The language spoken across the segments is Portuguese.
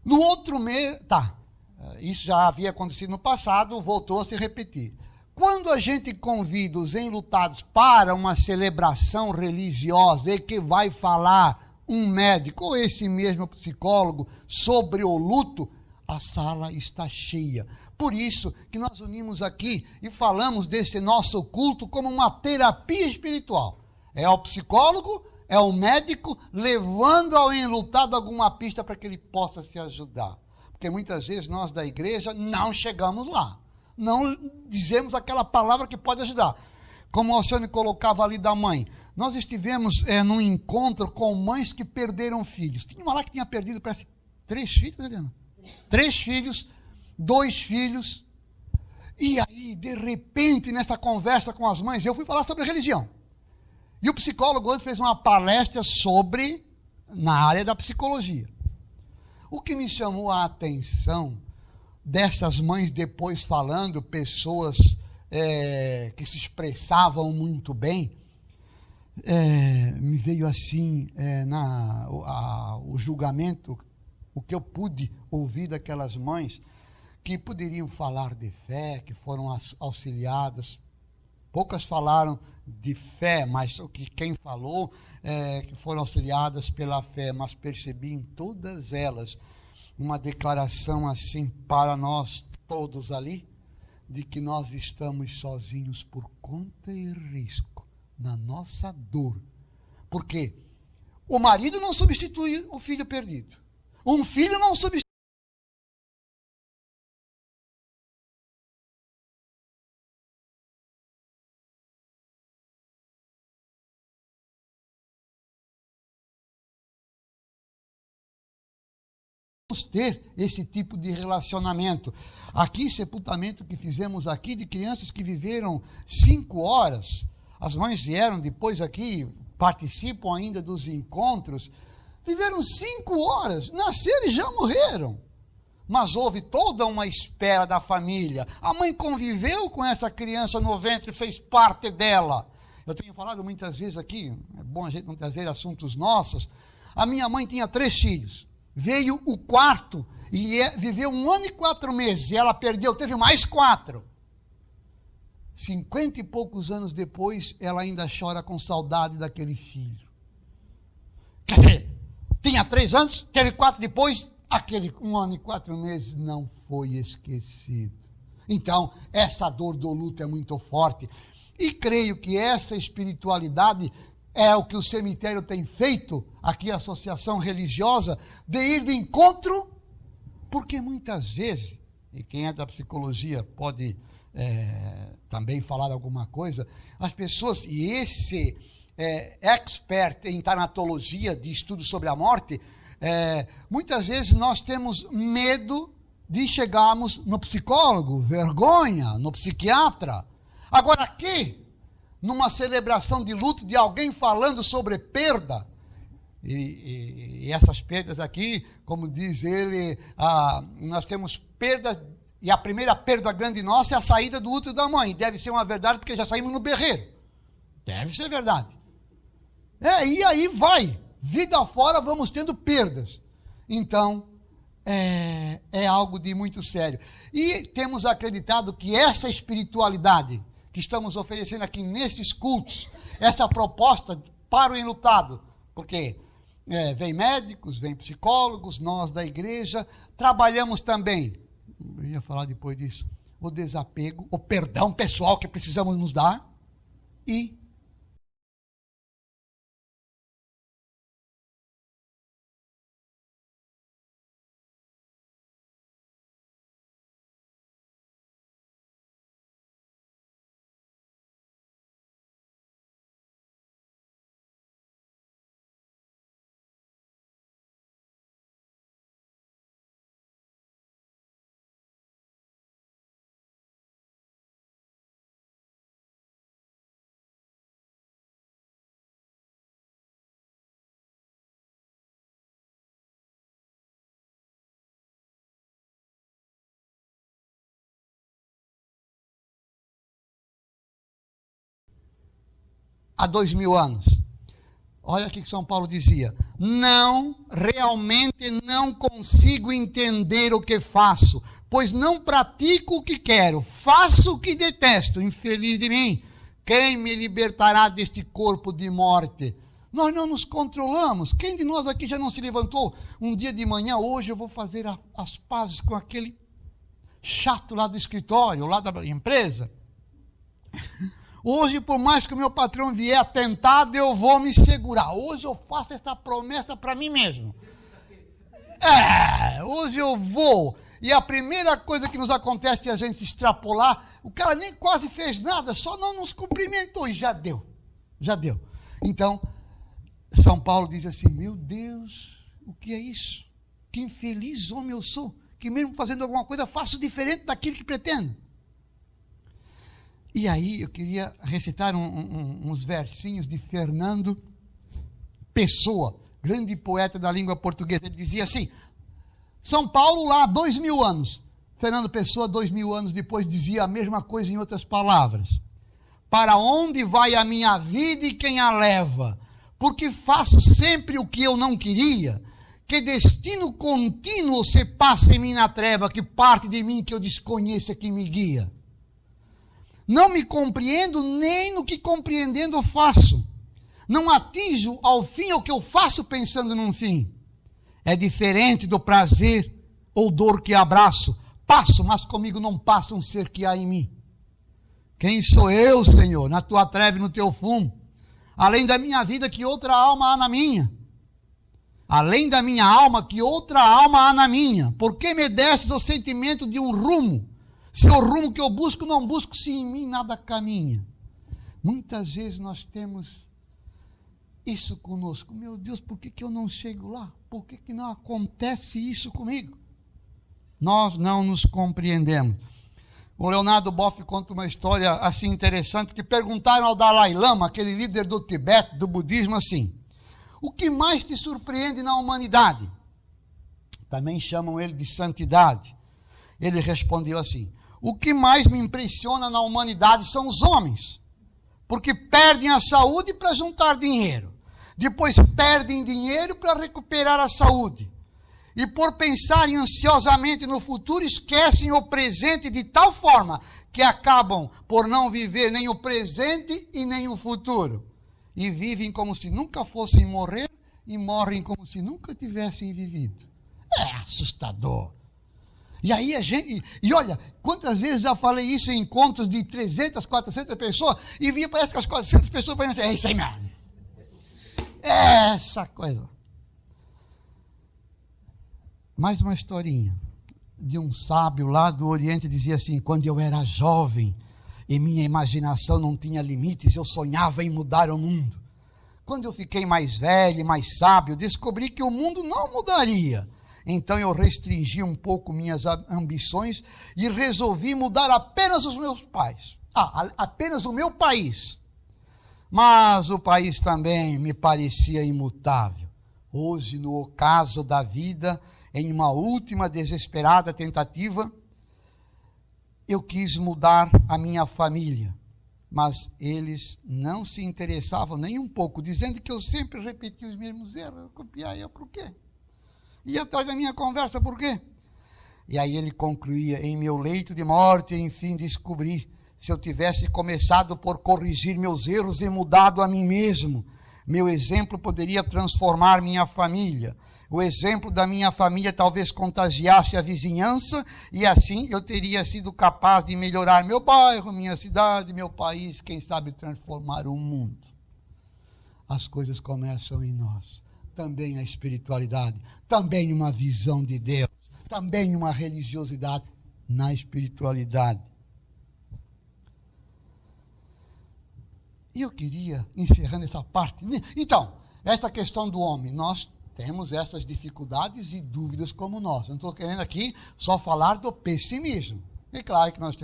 No outro mês, isso já havia acontecido no passado, voltou a se repetir. Quando a gente convida os enlutados para uma celebração religiosa e que vai falar um médico ou esse mesmo psicólogo sobre o luto, a sala está cheia. Por isso que nós unimos aqui e falamos desse nosso culto como uma terapia espiritual. É o psicólogo, é o médico levando ao enlutado alguma pista para que ele possa se ajudar. Porque muitas vezes nós da igreja não chegamos lá. Não dizemos aquela palavra que pode ajudar. Como o Alcione colocava ali da mãe. Nós estivemos num encontro com mães que perderam filhos. Tinha uma lá que tinha perdido, parece, 3 filhos, Helena? 3 filhos, 2 filhos. E aí, de repente, nessa conversa com as mães, eu fui falar sobre religião. E o psicólogo antes fez uma palestra na área da psicologia. O que me chamou a atenção dessas mães depois falando, pessoas que se expressavam muito bem, me veio assim o julgamento, o que eu pude ouvir daquelas mães que poderiam falar de fé, que foram auxiliadas. Poucas falaram de fé, mas quem falou que foram auxiliadas pela fé, mas percebi em todas elas uma declaração assim para nós todos ali, de que nós estamos sozinhos por conta e risco na nossa dor. Porque o marido não substitui o filho perdido. Um filho não substitui. Ter esse tipo de relacionamento. Aqui, sepultamento que fizemos aqui de crianças que viveram 5 horas, as mães vieram depois aqui, participam ainda dos encontros, viveram 5 horas, nasceram e já morreram. Mas houve toda uma espera da família. A mãe conviveu com essa criança no ventre, fez parte dela. Eu tenho falado muitas vezes aqui, é bom a gente não trazer assuntos nossos. A minha mãe tinha 3 filhos. Veio o 4º e viveu 1 ano e 4 meses. E ela perdeu, teve mais 4. 50 e poucos anos depois, ela ainda chora com saudade daquele filho. Quer dizer, tinha 3 anos, teve 4 depois, aquele 1 ano e 4 meses não foi esquecido. Então, essa dor do luto é muito forte. E creio que essa espiritualidade é o que o cemitério tem feito, aqui a associação religiosa, de ir de encontro, porque muitas vezes, e quem é da psicologia pode também falar alguma coisa, as pessoas, e esse expert em tanatologia, de estudo sobre a morte, muitas vezes nós temos medo de chegarmos no psicólogo, vergonha, no psiquiatra. Agora aqui, numa celebração de luto de alguém falando sobre perda, e essas perdas aqui, como diz ele, nós temos perdas, e a primeira perda grande nossa é a saída do útero da mãe. Deve ser uma verdade, porque já saímos no berreiro. Deve ser verdade. E aí vai, vida fora, vamos tendo perdas. Então, é algo de muito sério. E temos acreditado que essa espiritualidade que estamos oferecendo aqui nesses cultos, essa proposta para o enlutado, porque vem médicos, vem psicólogos, nós da igreja, trabalhamos também, eu ia falar depois disso, o desapego, o perdão pessoal que precisamos nos dar, e há 2000 anos. Olha o que São Paulo dizia: realmente não consigo entender o que faço, pois não pratico o que quero, faço o que detesto. Infeliz de mim, quem me libertará deste corpo de morte? Nós não nos controlamos. Quem de nós aqui já não se levantou um dia de manhã, hoje eu vou fazer as pazes com aquele chato lá do escritório, lá da empresa? Hoje, por mais que o meu patrão vier atentado, eu vou me segurar. Hoje eu faço essa promessa para mim mesmo. Hoje eu vou. E a primeira coisa que nos acontece é a gente extrapolar. O cara nem quase fez nada, só não nos cumprimentou e já deu. Já deu. Então, São Paulo diz assim: meu Deus, o que é isso? Que infeliz homem eu sou, que mesmo fazendo alguma coisa faço diferente daquilo que pretendo. E aí eu queria recitar uns versinhos de Fernando Pessoa, grande poeta da língua portuguesa. Ele dizia assim: São Paulo lá há 2000 anos. Fernando Pessoa, 2000 anos depois, dizia a mesma coisa em outras palavras. Para onde vai a minha vida e quem a leva? Porque faço sempre o que eu não queria. Que destino contínuo se passa em mim na treva, que parte de mim que eu desconheço é que me guia. Não me compreendo nem no que compreendendo faço. Não atinjo ao fim o que eu faço pensando num fim. É diferente do prazer ou dor que abraço. Passo, mas comigo não passa um ser que há em mim. Quem sou eu, Senhor, na tua treva e no teu fumo? Além da minha vida, que outra alma há na minha? Além da minha alma, que outra alma há na minha? Por que me destes o sentimento de um rumo? Se o rumo que eu busco, não busco, se em mim nada caminha. Muitas vezes nós temos isso conosco. Meu Deus, por que eu não chego lá? Por que não acontece isso comigo? Nós não nos compreendemos. O Leonardo Boff conta uma história assim interessante, que perguntaram ao Dalai Lama, aquele líder do Tibete, do budismo, assim: o que mais te surpreende na humanidade? Também chamam ele de santidade. Ele respondeu assim: o que mais me impressiona na humanidade são os homens, porque perdem a saúde para juntar dinheiro, depois perdem dinheiro para recuperar a saúde, e por pensarem ansiosamente no futuro, esquecem o presente de tal forma que acabam por não viver nem o presente e nem o futuro, e vivem como se nunca fossem morrer e morrem como se nunca tivessem vivido. É assustador. E aí a gente, e olha, quantas vezes já falei isso em encontros de 300, 400 pessoas, e via, parece que as 400 pessoas falando assim: é isso aí mesmo. É essa coisa. Mais uma historinha de um sábio lá do Oriente, dizia assim: quando eu era jovem e minha imaginação não tinha limites, eu sonhava em mudar o mundo. Quando eu fiquei mais velho e mais sábio, descobri que o mundo não mudaria. Então eu restringi um pouco minhas ambições e resolvi mudar apenas os meus pais. Apenas o meu país. Mas o país também me parecia imutável. Hoje, no ocaso da vida, em uma última desesperada tentativa, eu quis mudar a minha família. Mas eles não se interessavam nem um pouco, dizendo que eu sempre repetia os mesmos erros. Eu copiava, por quê? E atrás da minha conversa, por quê? E aí ele concluía: em meu leito de morte, enfim, descobri, se eu tivesse começado por corrigir meus erros e mudado a mim mesmo, meu exemplo poderia transformar minha família. O exemplo da minha família talvez contagiasse a vizinhança, e assim eu teria sido capaz de melhorar meu bairro, minha cidade, meu país, quem sabe transformar o mundo. As coisas começam em nós. Também a espiritualidade, também uma visão de Deus, também uma religiosidade na espiritualidade. E eu queria, encerrando essa parte, então, essa questão do homem, nós temos essas dificuldades e dúvidas como nós. Não estou querendo aqui só falar do pessimismo. É claro que nós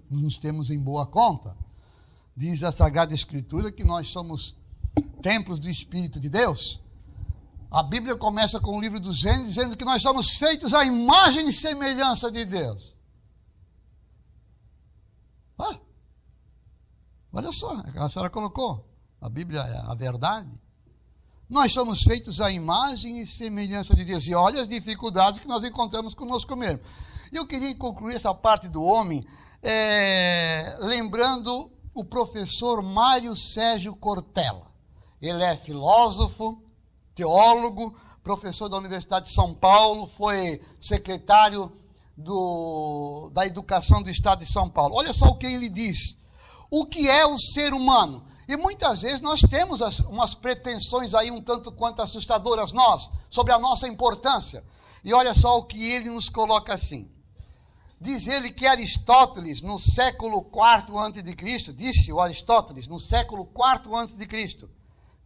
nos temos em boa conta. Diz a Sagrada Escritura que nós somos templos do Espírito de Deus. A Bíblia começa com o livro do Gênesis, dizendo que nós somos feitos à imagem e semelhança de Deus. Olha só, a senhora colocou. A Bíblia é a verdade. Nós somos feitos à imagem e semelhança de Deus. E olha as dificuldades que nós encontramos conosco mesmo. E eu queria concluir essa parte do homem lembrando o professor Mário Sérgio Cortella. Ele é filósofo, teólogo, professor da Universidade de São Paulo, foi secretário da Educação do Estado de São Paulo. Olha só o que ele diz. O que é o ser humano? E muitas vezes nós temos umas pretensões aí um tanto quanto assustadoras sobre a nossa importância. E olha só o que ele nos coloca assim. Diz ele que Aristóteles, no século IV a.C., disse o Aristóteles, no século IV a.C.,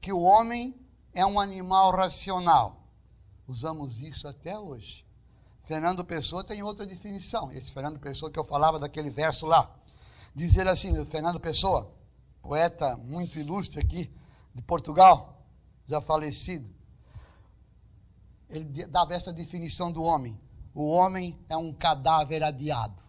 que o homem é um animal racional. Usamos isso até hoje. Fernando Pessoa tem outra definição. Esse Fernando Pessoa que eu falava daquele verso lá. Diz ele assim, Fernando Pessoa, poeta muito ilustre aqui de Portugal, já falecido. Ele dava essa definição do homem. O homem é um cadáver adiado.